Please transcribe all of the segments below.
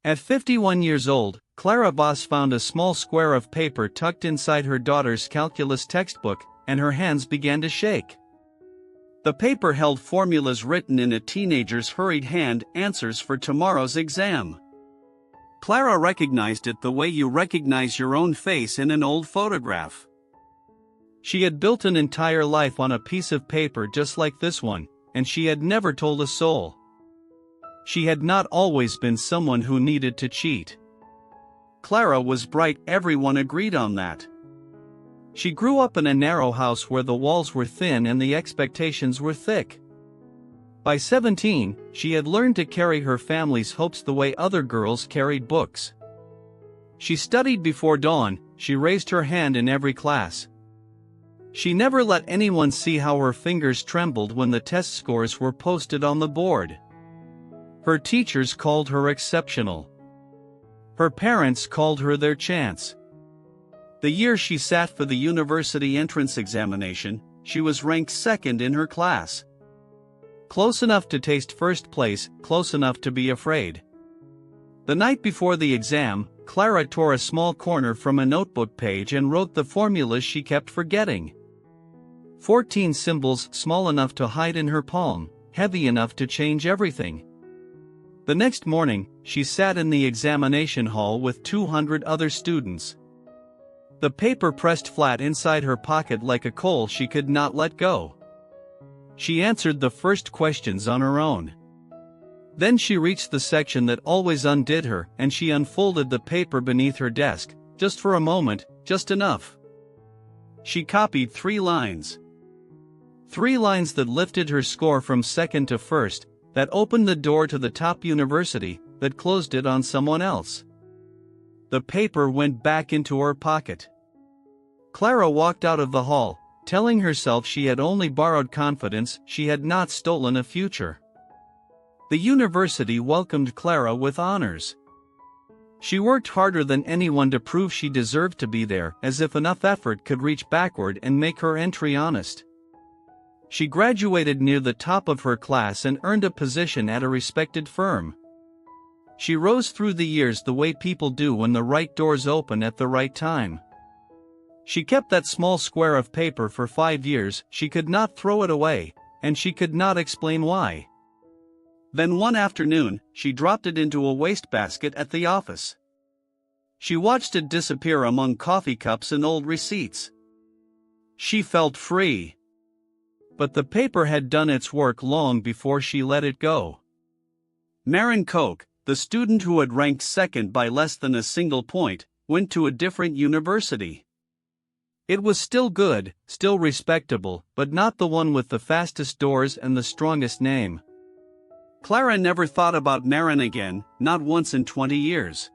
At 51 years old, Clara Voss found a small square of paper tucked inside her daughter's calculus textbook, and her hands began to shake. The paper held formulas written in a teenager's hurried hand, answers for tomorrow's exam. Clara recognized it the way you recognize your own face in an old photograph. She had built an entire life on a piece of paper just like this one, and she had never told a soul. She had not always been someone who needed to cheat. Clara was bright, everyone agreed on that. She grew up in a narrow house where the walls were thin and the expectations were thick. By 17, she had learned to carry her family's hopes the way other girls carried books. She studied before dawn, she raised her hand in every class. She never let anyone see how her fingers trembled when the test scores were posted on the board. Her teachers called her exceptional. Her parents called her their chance. The year she sat for the university entrance examination, she was ranked second in her class. Close enough to taste first place, close enough to be afraid. The night before the exam, Clara tore a small corner from a notebook page and wrote the formulas she kept forgetting. 14 symbols small enough to hide in her palm, heavy enough to change everything. The next morning, she sat in the examination hall with 200 other students. The paper pressed flat inside her pocket like a coal she could not let go. She answered the first questions on her own. Then she reached the section that always undid her, and she unfolded the paper beneath her desk, just for a moment, just enough. She copied 3 lines. 3 lines that lifted her score from second to first, that opened the door to the top university, that closed it on someone else. The paper went back into her pocket. Clara walked out of the hall, telling herself she had only borrowed confidence, she had not stolen a future. The university welcomed Clara with honors. She worked harder than anyone to prove she deserved to be there, as if enough effort could reach backward and make her entry honest. She graduated near the top of her class and earned a position at a respected firm. She rose through the years the way people do when the right doors open at the right time. She kept that small square of paper for 5 years, she could not throw it away, and she could not explain why. Then one afternoon, she dropped it into a wastebasket at the office. She watched it disappear among coffee cups and old receipts. She felt free. But the paper had done its work long before she let it go. Marin Koch, the student who had ranked second by less than a single point, went to a different university. It was still good, still respectable, but not the one with the fastest doors and the strongest name. Clara never thought about Marin again, not once in 20 years.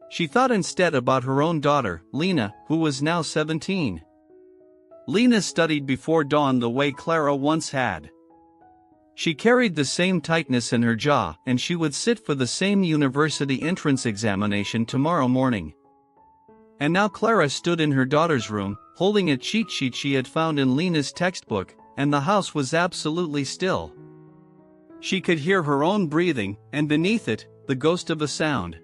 She thought instead about her own daughter, Lena, who was now 17. Lena studied before dawn the way Clara once had. She carried the same tightness in her jaw, and she would sit for the same university entrance examination tomorrow morning. And now Clara stood in her daughter's room, holding a cheat sheet she had found in Lena's textbook, and the house was absolutely still. She could hear her own breathing, and beneath it, the ghost of a sound.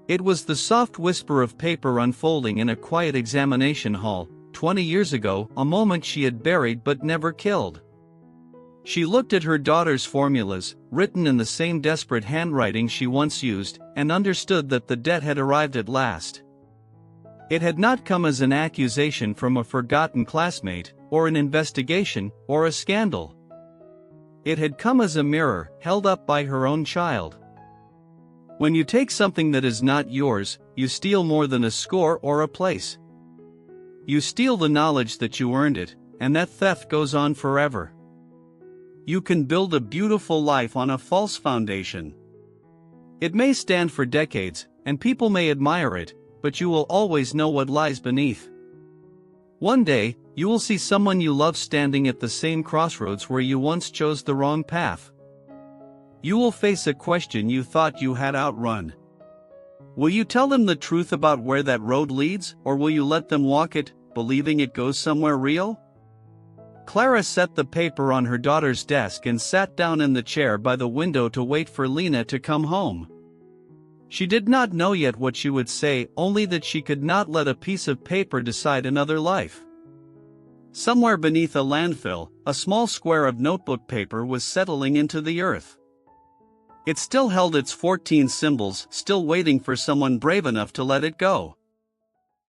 It was the soft whisper of paper unfolding in a quiet examination hall, 20 years ago, a moment she had buried but never killed. She looked at her daughter's formulas, written in the same desperate handwriting she once used, and understood that the debt had arrived at last. It had not come as an accusation from a forgotten classmate, or an investigation, or a scandal. It had come as a mirror, held up by her own child. When you take something that is not yours, you steal more than a score or a place. You steal the knowledge that you earned it, and that theft goes on forever. You can build a beautiful life on a false foundation. It may stand for decades, and people may admire it, but you will always know what lies beneath. One day, you will see someone you love standing at the same crossroads where you once chose the wrong path. You will face a question you thought you had outrun. Will you tell them the truth about where that road leads, or will you let them walk it, believing it goes somewhere real? Clara set the paper on her daughter's desk and sat down in the chair by the window to wait for Lena to come home. She did not know yet what she would say, only that she could not let a piece of paper decide another life. Somewhere beneath a landfill, a small square of notebook paper was settling into the earth. It still held its 14 symbols, still waiting for someone brave enough to let it go.